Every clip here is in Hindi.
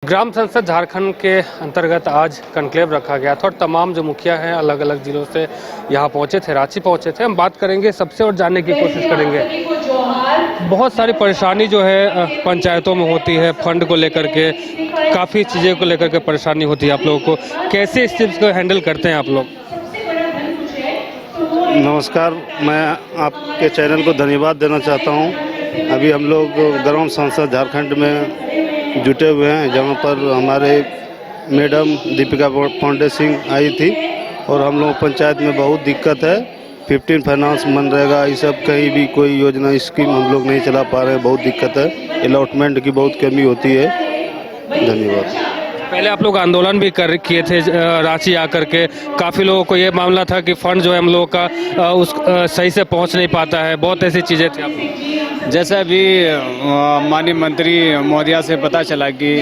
ग्राम संसद झारखंड के अंतर्गत आज कॉन्क्लेव रखा गया था और तमाम जो मुखिया हैं अलग अलग जिलों से यहाँ पहुँचे थे, रांची पहुँचे थे। हम बात करेंगे सबसे और जानने की कोशिश करेंगे। बहुत सारी परेशानी जो है पंचायतों में होती है, फंड को लेकर के काफ़ी चीज़ों को लेकर के परेशानी होती है। आप लोगों को कैसे इस चीज़ को हैंडल करते हैं आप लोग? नमस्कार, मैं आपके चैनल को धन्यवाद देना चाहता हूं। अभी हम लोग ग्राम संसद झारखंड में जुटे हुए हैं, जहां पर हमारे मैडम दीपिका पांडे सिंह आई थी और हम लोग पंचायत में बहुत दिक्कत है। 15 फाइनेंस मनरेगा ये सब कहीं भी कोई योजना स्कीम हम लोग नहीं चला पा रहे हैं, बहुत दिक्कत है। अलॉटमेंट की बहुत कमी होती है। धन्यवाद। पहले आप लोग आंदोलन भी किए थे रांची आकर के, काफ़ी लोगों को ये मामला था कि फंड जो है हम लोगों का सही से पहुंच नहीं पाता है, बहुत ऐसी चीज़ें थी। आप जैसे अभी माननीय मंत्री महोदया से पता चला कि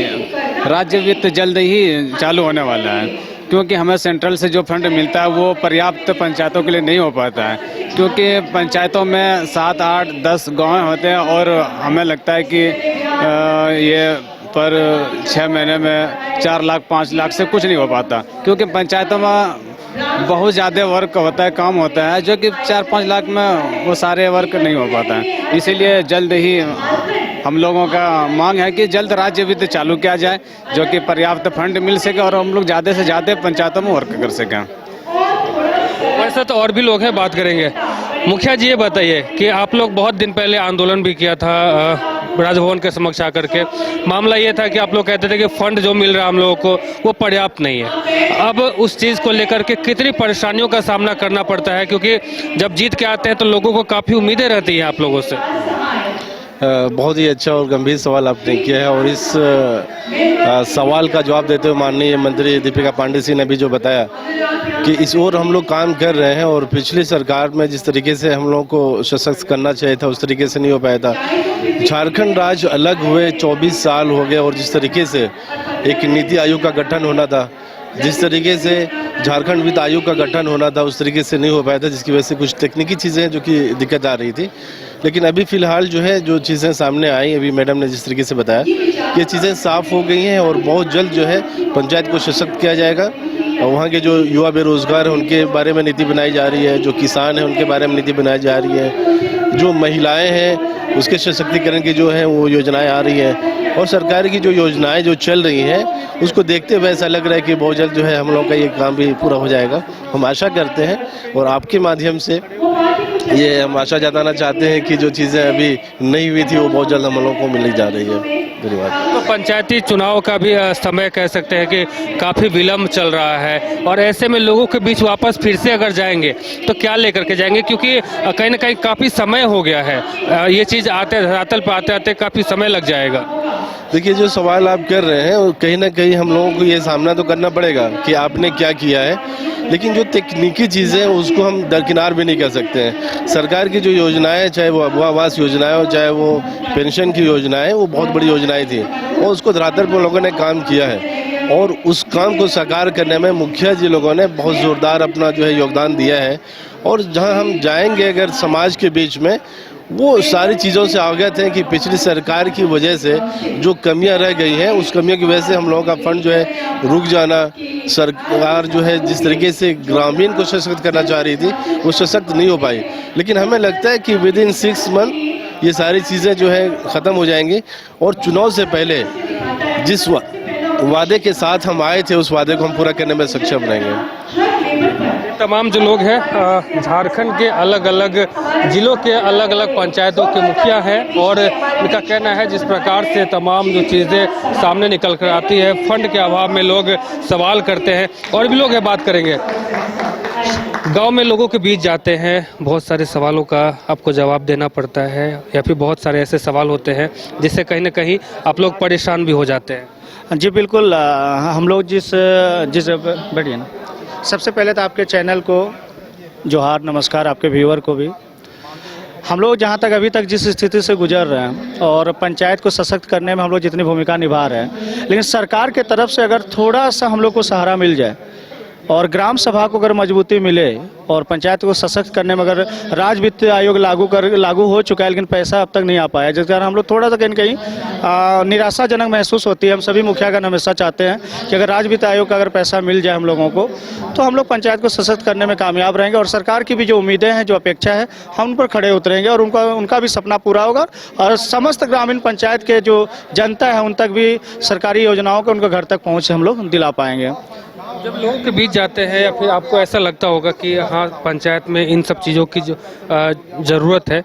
राज्य वित्त जल्द ही चालू होने वाला है, क्योंकि हमें सेंट्रल से जो फंड मिलता है वो पर्याप्त पंचायतों के लिए नहीं हो पाता है, क्योंकि पंचायतों में 7, 8, 10 गाँव होते हैं और हमें लगता है कि ये पर 6 महीने में 4 लाख 5 लाख से कुछ नहीं हो पाता, क्योंकि पंचायतों में बहुत ज़्यादा वर्क होता है, काम होता है, जो कि 4-5 लाख में वो सारे वर्क नहीं हो पाता है। इसीलिए जल्द ही हम लोगों का मांग है कि जल्द राज्य वित्त चालू किया जाए, जो कि पर्याप्त फंड मिल सके और हम लोग ज़्यादा से ज़्यादा पंचायतों में वर्क कर सकें। हमारे साथ और भी लोग हैं, बात करेंगे। मुखिया जी, ये बताइए कि आप लोग बहुत दिन पहले आंदोलन भी किया था राजभवन के समक्ष आकर के। मामला ये था कि आप लोग कहते थे कि फंड जो मिल रहा है हम लोगों को वो पर्याप्त नहीं है। अब उस चीज़ को लेकर के कितनी परेशानियों का सामना करना पड़ता है, क्योंकि जब जीत के आते हैं तो लोगों को काफ़ी उम्मीदें रहती हैं आप लोगों से। बहुत ही अच्छा और गंभीर सवाल आपने किया है, और इस सवाल का जवाब देते हुए माननीय मंत्री दीपिका पांडे सिंह ने भी जो बताया कि इस ओर हम लोग काम कर रहे हैं, और पिछली सरकार में जिस तरीके से हम लोगों को सशक्त करना चाहिए था उस तरीके से नहीं हो पाया था। झारखंड राज्य अलग हुए 24 साल हो गए, और जिस तरीके से एक नीति आयोग का गठन होना था, जिस तरीके से झारखंड वित्त आयोग का गठन होना था, उस तरीके से नहीं हो पाया था, जिसकी वजह से कुछ तकनीकी चीज़ें हैं जो कि दिक्कत आ रही थी। लेकिन अभी फ़िलहाल जो है जो चीज़ें सामने आई, अभी मैडम ने जिस तरीके से बताया कि ये चीज़ें साफ़ हो गई हैं और बहुत जल्द जो है पंचायत को सशक्त किया जाएगा। और वहाँ के जो युवा बेरोज़गार हैं उनके बारे में नीति बनाई जा रही है, जो किसान हैं उनके बारे में नीति बनाई जा रही है, जो महिलाएँ हैं उसके सशक्तिकरण की जो है वो योजनाएँ आ रही हैं, और सरकार की जो योजनाएं जो चल रही हैं उसको देखते हुए ऐसा लग रहा है कि बहुत जल्द जो है हम लोग का ये काम भी पूरा हो जाएगा। हम आशा करते हैं, और आपके माध्यम से ये हम आशा जताना चाहते हैं कि जो चीज़ें अभी नहीं हुई थी वो बहुत जल्द हम लोगों को मिली जा रही है। धन्यवाद। तो पंचायती चुनाव का भी समय कह सकते हैं कि काफ़ी विलम्ब चल रहा है, और ऐसे में लोगों के बीच वापस फिर से अगर जाएंगे तो क्या लेकर के जाएंगे, क्योंकि कहीं ना कहीं काफ़ी समय हो गया है, ये चीज़ आते धरातल पर आते आते काफ़ी समय लग जाएगा। देखिए, जो सवाल आप कर रहे हैं कहीं ना कहीं हम लोगों को ये सामना तो करना पड़ेगा कि आपने क्या किया है, लेकिन जो तकनीकी चीज़ें हैं उसको हम दरकिनार भी नहीं कर सकते हैं। सरकार की जो योजनाएं, चाहे वो अबुआ आवास योजनाएं हो, चाहे वो पेंशन की योजनाएं, वो बहुत बड़ी योजनाएं थी और उसको धरातल पर लोगों ने काम किया है, और उस काम को साकार करने में मुखिया जी लोगों ने बहुत ज़ोरदार अपना जो है योगदान दिया है। और जहाँ हम जाएंगे अगर समाज के बीच में, वो सारी चीज़ों से अवगत हैं कि पिछली सरकार की वजह से जो कमियां रह गई हैं, उस कमियों की वजह से हम लोगों का फंड जो है रुक जाना, सरकार जो है जिस तरीके से ग्रामीण को सशक्त करना चाह रही थी वो सशक्त नहीं हो पाई। लेकिन हमें लगता है कि विदिन 6 मंथ ये सारी चीज़ें जो है ख़त्म हो जाएंगी, और चुनाव से पहले जिस वादे के साथ हम आए थे उस वादे को हम पूरा करने में सक्षम रहेंगे। तमाम जो लोग हैं झारखंड के अलग अलग जिलों के अलग अलग पंचायतों के मुखिया हैं, और इनका कहना है जिस प्रकार से तमाम जो चीज़ें सामने निकल कर आती है, फंड के अभाव में लोग सवाल करते हैं। और भी लोग हैं, बात करेंगे। गांव में लोगों के बीच जाते हैं, बहुत सारे सवालों का आपको जवाब देना पड़ता है, या फिर बहुत सारे ऐसे सवाल होते हैं जिससे कहीं ना कहीं आप लोग परेशान भी हो जाते हैं। जी बिल्कुल, हम लोग जिस बैठिए ना। सबसे पहले तो आपके चैनल को जोहार, नमस्कार, आपके व्यूअर को भी। हम लोग जहाँ तक अभी तक जिस स्थिति से गुजर रहे हैं और पंचायत को सशक्त करने में हम लोग जितनी भूमिका निभा रहे हैं, लेकिन सरकार के तरफ से अगर थोड़ा सा हम लोग को सहारा मिल जाए और ग्राम सभा को अगर मजबूती मिले और पंचायत को सशक्त करने में अगर राज्य वित्त आयोग लागू हो चुका है लेकिन पैसा अब तक नहीं आ पाया, जिस कारण हम लोग थोड़ा सा कहीं कहीं निराशाजनक महसूस होती है। हम सभी मुखियागण हमेशा चाहते हैं कि अगर राज्य वित्त आयोग का अगर पैसा मिल जाए हम लोगों को तो हम लोग पंचायत को सशक्त करने में कामयाब रहेंगे और सरकार की भी जो उम्मीदें हैं, जो अपेक्षा है, हम उन पर खड़े उतरेंगे और उनका भी सपना पूरा होगा और समस्त ग्रामीण पंचायत के जो जनता है उन तक भी सरकारी योजनाओं को उनके घर तक पहुँच हम लोग दिला पाएंगे। जब लोगों के बीच जाते हैं या फिर आपको ऐसा लगता होगा कि हाँ पंचायत में इन सब चीज़ों की जो ज़रूरत है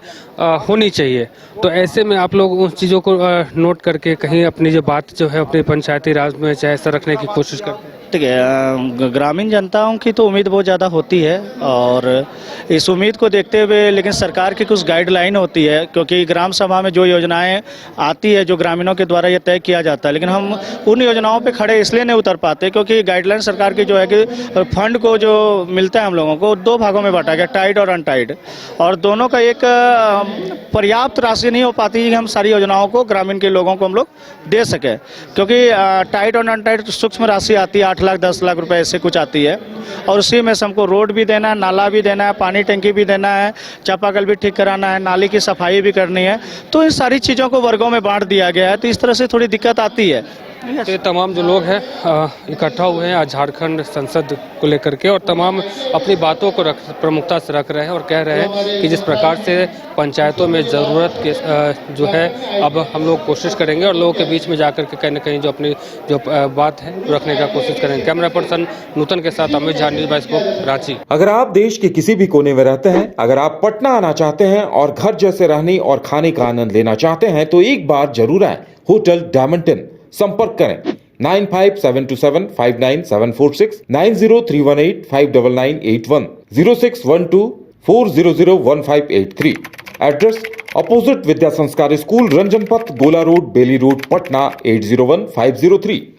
होनी चाहिए, तो ऐसे में आप लोग उन चीज़ों को नोट करके कहीं अपनी जो बात जो है अपने पंचायती राज में चाहे ऐसा रखने की कोशिश करते हैं? ठीक है, ग्रामीण जनताओं की तो उम्मीद बहुत ज़्यादा होती है और इस उम्मीद को देखते हुए लेकिन सरकार की कुछ गाइडलाइन होती है, क्योंकि ग्राम सभा में जो योजनाएं आती है जो ग्रामीणों के द्वारा ये तय किया जाता है, लेकिन हम उन योजनाओं पे खड़े इसलिए नहीं उतर पाते क्योंकि गाइडलाइन सरकार की जो है कि फंड को जो मिलता है हम लोगों को 2 भागों में बांटा गया, टाइड और अनटाइड, और दोनों का एक पर्याप्त राशि नहीं हो पाती कि हम सारी योजनाओं को ग्रामीण के लोगों को हम लोग दे सकें, क्योंकि टाइड और अनटाइड सूक्ष्म राशि आती है 8 लाख 10 लाख रुपए ऐसे कुछ आती है और उसी में से हमको रोड भी देना है, नाला भी देना है, पानी टंकी भी देना है, चापाकल भी ठीक कराना है, नाली की सफाई भी करनी है, तो इन सारी चीज़ों को वर्गों में बांट दिया गया है, तो इस तरह से थोड़ी दिक्कत आती है। तो ये तमाम जो लोग हैं इकट्ठा हुए हैं आज झारखंड संसद को लेकर के और तमाम अपनी बातों को प्रमुखता से रख रहे हैं और कह रहे हैं कि जिस प्रकार से पंचायतों में ज़रूरत के जो है अब हम लोग कोशिश करेंगे और लोगों के बीच में जाकर के कहीं ना कहीं जो अपनी जो बात है रखने का कोशिश करेंगे। कैमरा पर्सन नूतन के साथ अमित झा, न्यूज़ बाइस्कोप, रांची। अगर आप देश के किसी भी कोने में रहते हैं, अगर आप पटना आना चाहते हैं और घर जैसे रहने और खाने का आनंद लेना चाहते हैं तो एक बार जरूर आए होटल डायमंटन। संपर्क करें 9572759746, 9031859981, 0612400158 एड्रेस अपोजिट विद्या संस्कार स्कूल, रंजन पथ, गोला रोड, बेली रोड, पटना 801503।